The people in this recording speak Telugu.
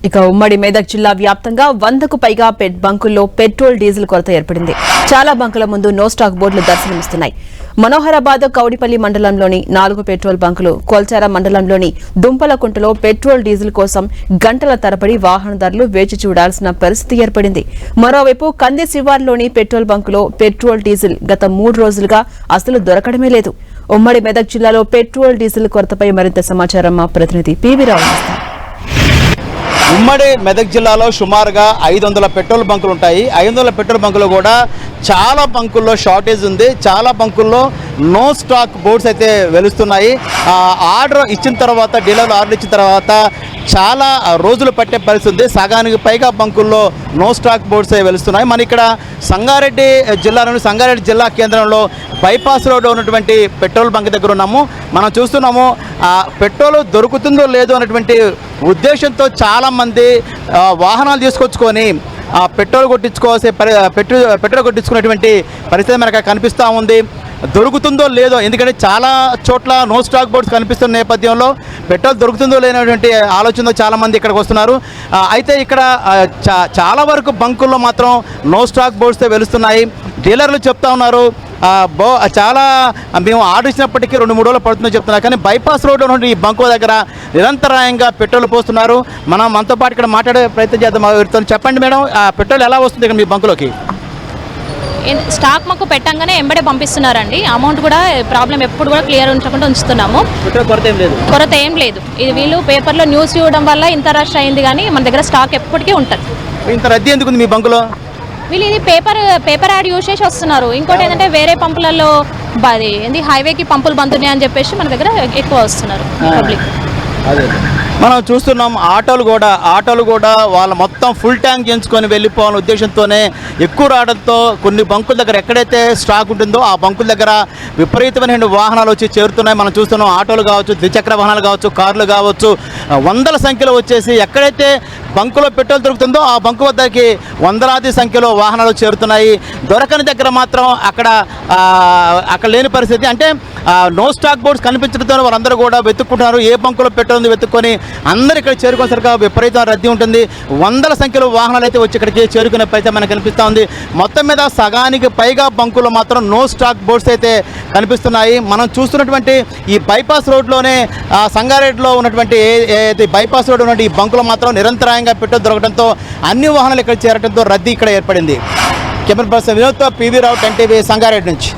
ఇక ఉమ్మడి మెదక్ జిల్లా వ్యాప్తంగా 100కు పైగా బంకుల్లో పెట్రోల్ డీజిల్ కొరత ఏర్పడింది. చాలా బంకుల ముందు నో స్టాక్ బోర్డులు దర్శనమిస్తున్నాయి. మనోహరాబాద్ కౌడిపల్లి మండలంలోని 4 పెట్రోల్ బంకులు, కోల్చార మండలంలోని దుంపలకుంటలో పెట్రోల్ డీజిల్ కోసం గంటల తరబడి వాహనదారులు వేచి చూడాల్సిన పరిస్థితి ఏర్పడింది. మరోవైపు కంది శివార్లోని పెట్రోల్ బంకులో పెట్రోల్ డీజిల్ గత 3 రోజులుగా అసలు దొరకడమే లేదు. ఉమ్మడి మెదక్ జిల్లాలో పెట్రోల్ డీజిల్ కొరతపై మరింత సమాచారం మా ప్రతినిధి పివి రావు అందిస్తారు. ఉమ్మడి మెదక్ జిల్లాలో సుమారుగా 500 పెట్రోల్ బంకులు ఉంటాయి. 500 పెట్రోల్ బంకులు కూడా చాలా బంకుల్లో షార్టేజ్ ఉంది. చాలా బంకుల్లో నో స్టాక్ బోర్డ్స్ అయితే వెలుస్తున్నాయి. ఆర్డర్ ఇచ్చిన తర్వాత, డీలర్లు ఆర్డర్ ఇచ్చిన తర్వాత చాలా రోజులు పట్టే పరిస్థితి ఉంది. సగానికి పైగా బంకుల్లో నో స్టాక్ బోర్డ్స్ వెలుస్తున్నాయి. మన ఇక్కడ సంగారెడ్డి జిల్లా కేంద్రంలో బైపాస్ రోడ్డు ఉన్నటువంటి పెట్రోల్ బంక్ దగ్గర ఉన్నాము. మనం చూస్తున్నాము పెట్రోల్ దొరుకుతుందో లేదో అన్నటువంటి ఉద్దేశంతో చాలామంది వాహనాలు తీసుకొచ్చుకొని పెట్రోల్ కొట్టించుకునేటువంటి పరిస్థితి మనకు కనిపిస్తూ ఉంది. దొరుకుతుందో లేదో, ఎందుకంటే చాలా చోట్ల నో స్టాక్ బోర్డ్స్ కనిపిస్తున్న నేపథ్యంలో పెట్రోల్ దొరుకుతుందో లేనటువంటి ఆలోచనతో చాలామంది ఇక్కడికి వస్తున్నారు. అయితే ఇక్కడ చాలా వరకు బంకుల్లో మాత్రం నో స్టాక్ బోర్డ్స్తో వెలుస్తున్నాయి. డీలర్లు చెప్తా ఉన్నారు చాలా మేము ఆర్డర్ ఇచ్చినప్పటికీ 2-3 రోజులు పడుతుందని చెప్తున్నారు. కానీ బైపాస్ రోడ్డు నుండి ఈ బంకు దగ్గర నిరంతరాయంగా పెట్రోల్ పోస్తున్నారు. మనం మనతో పాటు ఇక్కడ మాట్లాడే ప్రయత్నం చేద్దాం. చెప్పండి మేడం, పెట్రోల్ ఎలా వస్తుంది ఇక్కడ మీ బంకులోకి? స్టాక్ మాకు పెట్టంగానే ఎంబడే పంపిస్తున్నారండి. అమౌంట్ కూడా ప్రాబ్లం ఎప్పుడు కూడా క్లియర్ ఉంచకుండా ఉంచుతున్నాము. కొరత ఏం లేదు. ఇది వీళ్ళు పేపర్లో న్యూస్ చూడడం వల్ల ఇంత రష్ అయింది, కానీ మన దగ్గర స్టాక్ ఎప్పటికీ ఉంటుంది. ఇంత రద్దీ ఎందుకు ఉంది మీ బంకులో? వీళ్ళు ఇది పేపర్ యాడ్ యూజ్ చేసి వస్తున్నారు. ఇంకోటి ఏంటంటే వేరే పంపులలో హైవేకి పంపులు బంద్ ఉన్నాయని చెప్పేసి మన దగ్గర ఎక్కువ వస్తున్నారు పబ్లిక్. మనం చూస్తున్నాం ఆటోలు కూడా వాళ్ళ మొత్తం ఫుల్ ట్యాంక్ చేయించుకొని వెళ్ళిపోవాలనే ఉద్దేశంతోనే ఎక్కువ రావడంతో కొన్ని బంకుల దగ్గర ఎక్కడైతే స్టాక్ ఉంటుందో ఆ బంకుల దగ్గర విపరీతమైన వాహనాలు వచ్చి చేరుతున్నాయి. మనం చూస్తున్నాం ఆటోలు కావచ్చు, ద్విచక్ర వాహనాలు కావచ్చు, కార్లు కావచ్చు, వందల సంఖ్యలో వచ్చేసి ఎక్కడైతే బంకులో పెట్రోల్ దొరుకుతుందో ఆ బంకు వద్దకి వందలాది సంఖ్యలో వాహనాలు చేరుతున్నాయి. దొరకని దగ్గర మాత్రం అక్కడ లేని పరిస్థితి. అంటే నో స్టాక్ బోర్డ్స్ కనిపించడంతో వారందరూ కూడా వెతుక్కుంటున్నారు. ఏ బంకులో పెట్రోల్ ఉంది వెతుక్కొని అందరూ ఇక్కడ చేరుకోసరిగా విపరీతం రద్దీ ఉంటుంది. వందల సంఖ్యలో వాహనాలు అయితే వచ్చి ఇక్కడికి చేరుకునే పరిస్థితి మనకు కనిపిస్తూ ఉంది. మొత్తం మీద సగానికి పైగా బంకులు మాత్రం నో స్టాక్ బోర్డ్స్ అయితే కనిపిస్తున్నాయి. మనం చూస్తున్నటువంటి ఈ బైపాస్ రోడ్లోనే సంగారెడ్డిలో ఉన్నటువంటి బైపాస్ రోడ్ ఉన్నటువంటి ఈ బంకులో మాత్రం నిరంతరాయంగా పెట్రోల్ దొరకడంతో అన్ని వాహనాలు ఇక్కడ చేరడంతో రద్దీ ఇక్కడ ఏర్పడింది. కెమెరా పర్సన్ వినోద్తో పివి రావు, 10 టీవీ, సంగారెడ్డి నుంచి.